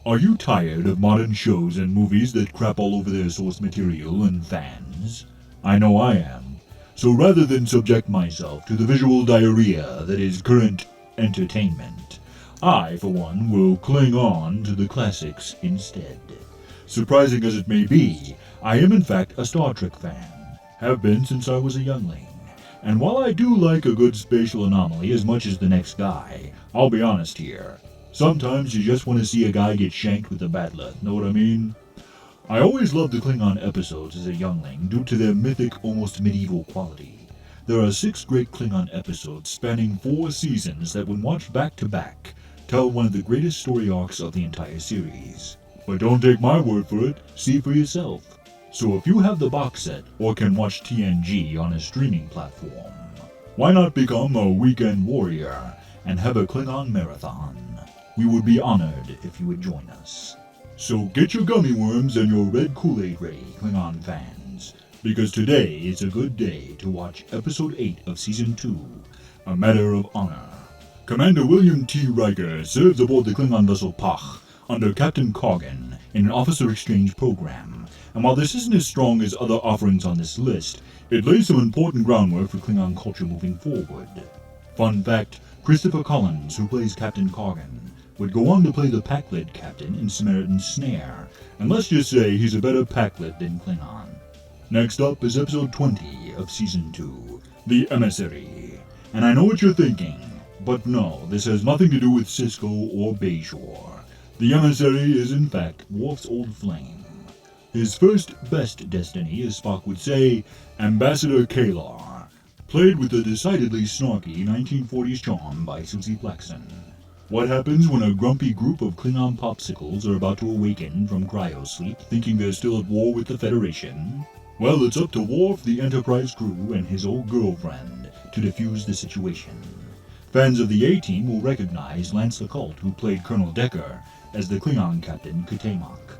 Are you tired of modern shows and movies that crap all over their source material and fans? I know I am. So rather than subject myself to the visual diarrhea that is current entertainment, I, for one, will cling on to the classics instead. Surprising as it may be, I am in fact a Star Trek fan. Have been since I was a youngling. And while I do like a good spatial anomaly as much as the next guy, I'll be honest here. Sometimes you just want to see a guy get shanked with a bat'leth, know what I mean? I always loved the Klingon episodes as a youngling due to their mythic, almost medieval quality. There are 6 great Klingon episodes spanning 4 seasons that when watched back to back, tell one of the greatest story arcs of the entire series. But don't take my word for it, see for yourself. So if you have the box set or can watch TNG on a streaming platform, why not become a weekend warrior and have a Klingon marathon? We would be honored if you would join us. So get your gummy worms and your red Kool-Aid ready, Klingon fans, because today is a good day to watch Episode 8 of Season 2, A Matter of Honor. Commander William T. Riker serves aboard the Klingon vessel Pach under Captain Kargan in an officer exchange program, and while this isn't as strong as other offerings on this list, it lays some important groundwork for Klingon culture moving forward. Fun fact, Christopher Collins, who plays Captain Kargan, would go on to play the Pack-Led captain in Samaritan Snare, and let's just say he's a better Pack-Led than Klingon. Next up is episode 20 of season 2, The Emissary. And I know what you're thinking, but no, this has nothing to do with Cisco or Bayshore. The Emissary is in fact Worf's old flame. His first best destiny, as Spock would say, Ambassador Kalar, played with a decidedly snarky 1940s charm by Susie Blackson. What happens when a grumpy group of Klingon popsicles are about to awaken from cryosleep thinking they're still at war with the Federation? Well, it's up to Worf, the Enterprise crew, and his old girlfriend to defuse the situation. Fans of the A-Team will recognize Lance LeCoultre, who played Colonel Decker, as the Klingon captain Katemak.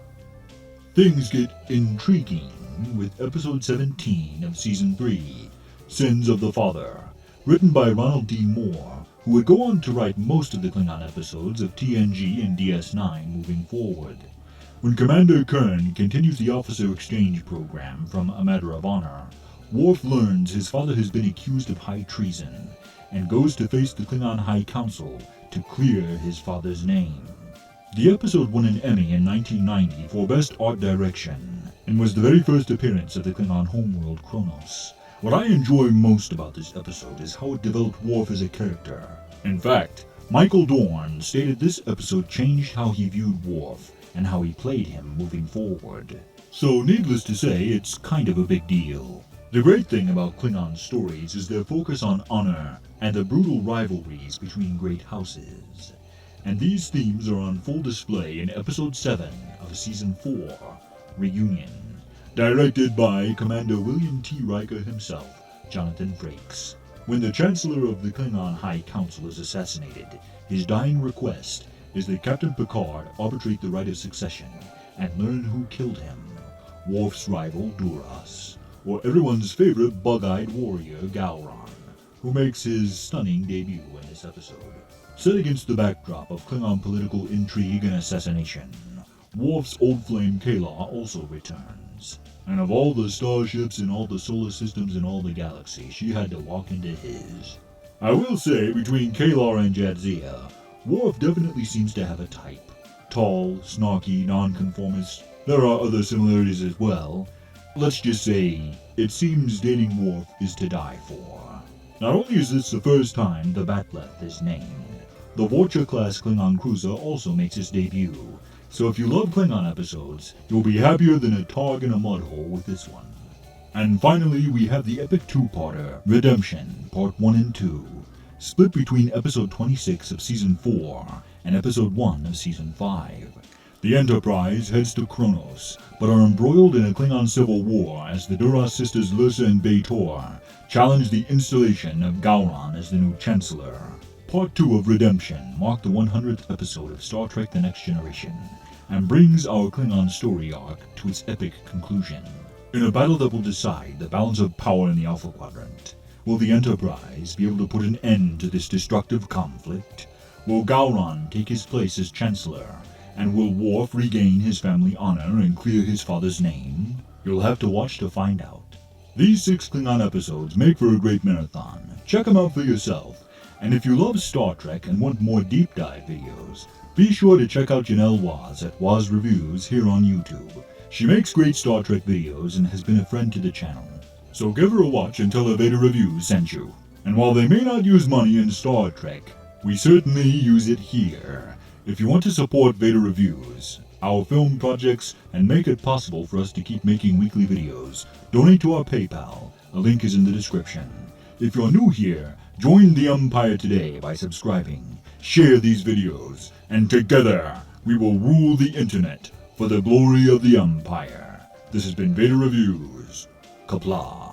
Things get intriguing with episode 17 of season 3, Sins of the Father, written by Ronald D. Moore, who would go on to write most of the Klingon episodes of TNG and DS9 moving forward. When Commander Kurn continues the officer exchange program from A Matter of Honor, Worf learns his father has been accused of high treason, and goes to face the Klingon High Council to clear his father's name. The episode won an Emmy in 1990 for Best Art Direction, and was the very first appearance of the Klingon homeworld Kronos. What I enjoy most about this episode is how it developed Worf as a character. In fact, Michael Dorn stated this episode changed how he viewed Worf and how he played him moving forward. So needless to say, it's kind of a big deal. The great thing about Klingon stories is their focus on honor and the brutal rivalries between great houses. And these themes are on full display in episode 7 of season 4, Reunion, directed by Commander William T. Riker himself, Jonathan Frakes. When the Chancellor of the Klingon High Council is assassinated, his dying request is that Captain Picard arbitrate the right of succession and learn who killed him, Worf's rival Duras, or everyone's favorite bug-eyed warrior Gowron, who makes his stunning debut in this episode. Set against the backdrop of Klingon political intrigue and assassination, Worf's old flame Kalar also returns. And of all the starships in all the solar systems in all the galaxy, she had to walk into his. I will say, between Kalar and Jadzia, Worf definitely seems to have a type. Tall, snarky, nonconformist. There are other similarities as well. Let's just say, it seems dating Worf is to die for. Not only is this the first time the bat'leth is named, the Vorcha-class Klingon cruiser also makes its debut. So if you love Klingon episodes, you'll be happier than a Targ in a mud hole with this one. And finally, we have the epic two-parter, Redemption, Part 1 and 2, split between episode 26 of season 4 and episode 1 of season 5. The Enterprise heads to Kronos, but are embroiled in a Klingon civil war as the Duras sisters Lursa and B'Etor challenge the installation of Gowron as the new Chancellor. Part 2 of Redemption marked the 100th episode of Star Trek The Next Generation, and brings our Klingon story arc to its epic conclusion. In a battle that will decide the balance of power in the Alpha Quadrant, will the Enterprise be able to put an end to this destructive conflict? Will Gowron take his place as Chancellor And will Worf regain his family honor and clear his father's name? You'll have to watch to find out. These 6 Klingon episodes make for a great marathon. Check them out for yourself. And if you love Star Trek and want more deep dive videos, be sure to check out Janelle Waz at Waz Reviews here on YouTube. She makes great Star Trek videos and has been a friend to the channel. So give her a watch and tell her Vader Reviews sent you. And while they may not use money in Star Trek, we certainly use it here. If you want to support Vader Reviews, our film projects, and make it possible for us to keep making weekly videos, donate to our PayPal. A link is in the description. If you're new here, join the Empire today by subscribing. Share these videos, and together we will rule the internet for the glory of the Empire. This has been Vader Reviews. Kapla.